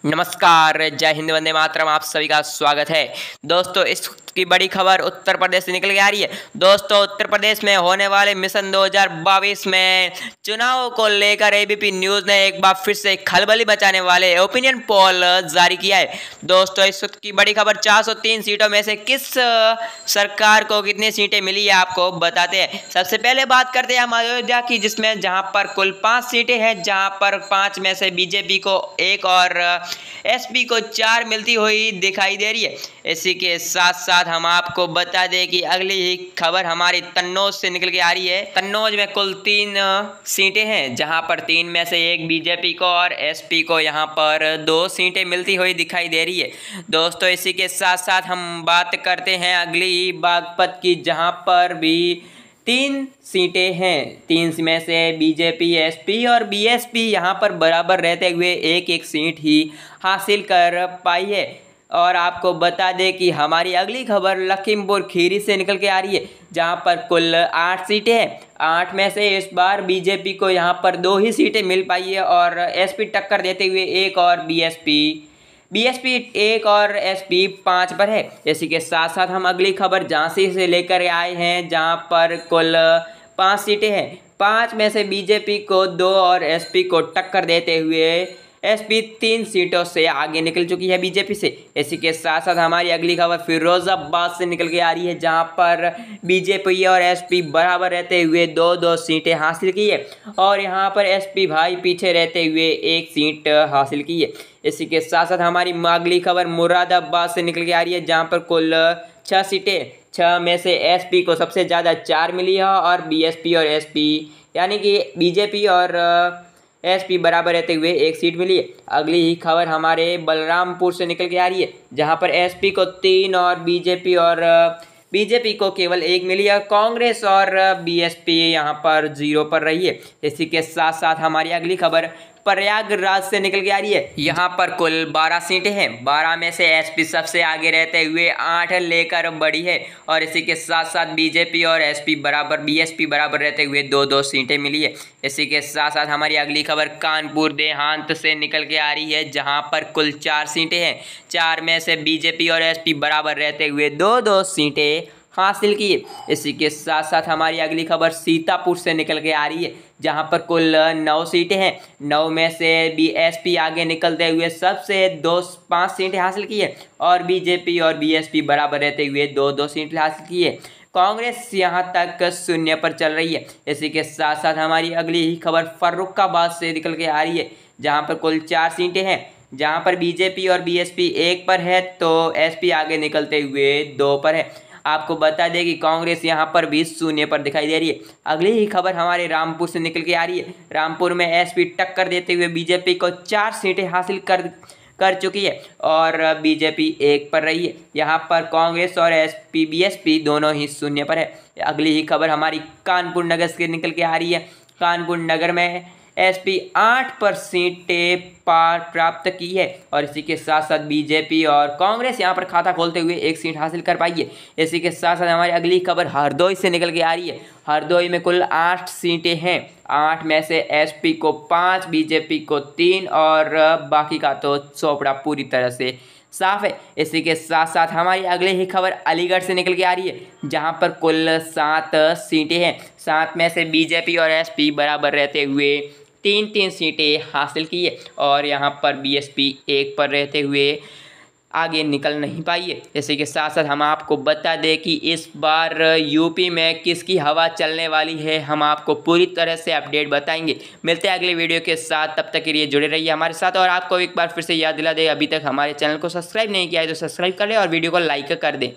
नमस्कार, जय हिंद, वंदे मातरम। आप सभी का स्वागत है। दोस्तों, इसकी बड़ी खबर उत्तर प्रदेश से निकल के आ रही है। दोस्तों, उत्तर प्रदेश में होने वाले मिशन 2022 में चुनाव को लेकर एबीपी न्यूज ने एक बार फिर से खलबली मचाने वाले ओपिनियन पोल जारी किया है। दोस्तों, इस वक्त की बड़ी खबर 403 सीटों में से किस सरकार को कितनी सीटें मिली है आपको बताते हैं। सबसे पहले बात करते हैं हम अयोध्या की, जिसमें जहां पर कुल 5 सीटें हैं, जहां पर 5 में से बीजेपी को 1 और एसपी को 4 मिलती हुई दिखाई दे रही है। इसी के साथ साथ हम आपको बता दें कि अगली ही खबर हमारी कन्नौज से निकल के आ रही है। कन्नौज में कुल 3 सीटें हैं, जहां पर 3 में से 1 बीजेपी को और एसपी को यहां पर 2 सीटें मिलती हुई दिखाई दे रही है। दोस्तों, इसी के साथ साथ हम बात करते हैं अगली बागपत की, जहां पर भी 3 सीटें हैं। 3 में से बीजेपी, एसपी और बीएसपी यहाँ पर बराबर रहते हुए एक एक सीट ही हासिल कर पाई है। और आपको बता दें कि हमारी अगली खबर लखीमपुर खीरी से निकल के आ रही है, जहाँ पर कुल 8 सीटें हैं। 8 में से इस बार बीजेपी को यहाँ पर 2 ही सीटें मिल पाई है और एसपी टक्कर देते हुए 1 और बीएसपी 1 और एसपी 5 पर है। इसी के साथ साथ हम अगली खबर झांसी से लेकर आए हैं, जहां पर कुल 5 सीटें हैं। 5 में से बीजेपी को 2 और एसपी को टक्कर देते हुए एसपी 3 सीटों से आगे निकल चुकी है बीजेपी से। इसी के साथ साथ हमारी अगली खबर फिरोजाबाद से निकल के आ रही है, जहां पर बीजेपी और एसपी बराबर रहते हुए 2-2 सीटें हासिल की है और यहां पर एसपी भाई पीछे रहते हुए 1 सीट हासिल की है। इसी के साथ साथ हमारी अगली खबर मुरादाबाद से निकल के आ रही है, जहां पर कुल 6 सीटें। 6 में से एसपी को सबसे ज़्यादा 4 मिली है और बीएसपी और एसपी यानी कि बीजेपी और एसपी बराबर रहते हुए 1 सीट मिली है। अगली ही खबर हमारे बलरामपुर से निकल के आ रही है, जहां पर एसपी को 3 और बीजेपी को केवल 1 मिली है। कांग्रेस और बीएसपी यहां पर 0 पर रही है। इसी के साथ साथ हमारी अगली खबर प्रयागराज से निकल के आ रही है। यहाँ पर कुल 12 सीटें हैं। 12 में से एसपी सबसे आगे रहते हुए 8 लेकर बढ़ी है और इसी के साथ साथ बीजेपी और बीएसपी बराबर रहते हुए 2-2 सीटें मिली है। इसी के साथ साथ हमारी अगली खबर कानपुर देहात से निकल के आ रही है, जहाँ पर कुल 4 सीटें हैं। 4 में से बीजेपी और एसपी बराबर रहते हुए 2-2 सीटें हासिल की। इसी के साथ साथ हमारी अगली खबर सीतापुर से निकल के आ रही है, जहां पर कुल 9 सीटें हैं। 9 में से बीएसपी आगे निकलते हुए सबसे 5 सीटें हासिल की है और बीजेपी और बीएसपी बराबर रहते हुए 2-2 सीटें हासिल की है। कांग्रेस यहां तक 0 पर चल रही है। इसी के साथ साथ हमारी अगली ही खबर फर्रुखाबाद से निकल के आ रही है, जहां पर कुल 4 सीटें हैं। जहां पर बीजेपी और बीएसपी 1 पर है तो एसपी आगे निकलते हुए 2 पर है। आपको बता दें कि कांग्रेस यहां पर भी 0 पर दिखाई दे रही है। अगली ही खबर हमारे रामपुर से निकल के आ रही है। रामपुर में एसपी टक्कर देते हुए बीजेपी को 4 सीटें हासिल कर चुकी है और बीजेपी 1 पर रही है। यहां पर कांग्रेस और एसपी बीएसपी दोनों ही 0 पर है। अगली ही खबर हमारी कानपुर नगर से निकल के आ रही है। कानपुर नगर में एसपी 8 पर सीटें प्राप्त की है और इसी के साथ साथ बीजेपी और कांग्रेस यहां पर खाता खोलते हुए 1 सीट हासिल कर पाई है। इसी के साथ साथ हमारी अगली खबर हरदोई से निकल के आ रही है। हरदोई में कुल 8 सीटें हैं। 8 में से एसपी को 5, बीजेपी को 3 और बाकी का तो चौपड़ा पूरी तरह से साफ है। इसी के साथ साथ हमारी अगली ही खबर अलीगढ़ से निकल के आ रही है, जहां पर कुल 7 सीटें हैं। 7 में से बीजेपी और एसपी बराबर रहते हुए 3-3 सीटें हासिल की है और यहां पर बीएसपी 1 पर रहते हुए आगे निकल नहीं पाई है। इसी के साथ साथ हम आपको बता दें कि इस बार यूपी में किसकी हवा चलने वाली है, हम आपको पूरी तरह से अपडेट बताएंगे। मिलते हैं अगले वीडियो के साथ, तब तक के लिए जुड़े रहिए हमारे साथ। और आपको एक बार फिर से याद दिला दें, अभी तक हमारे चैनल को सब्सक्राइब नहीं किया है तो सब्सक्राइब कर लें और वीडियो को लाइक कर दें।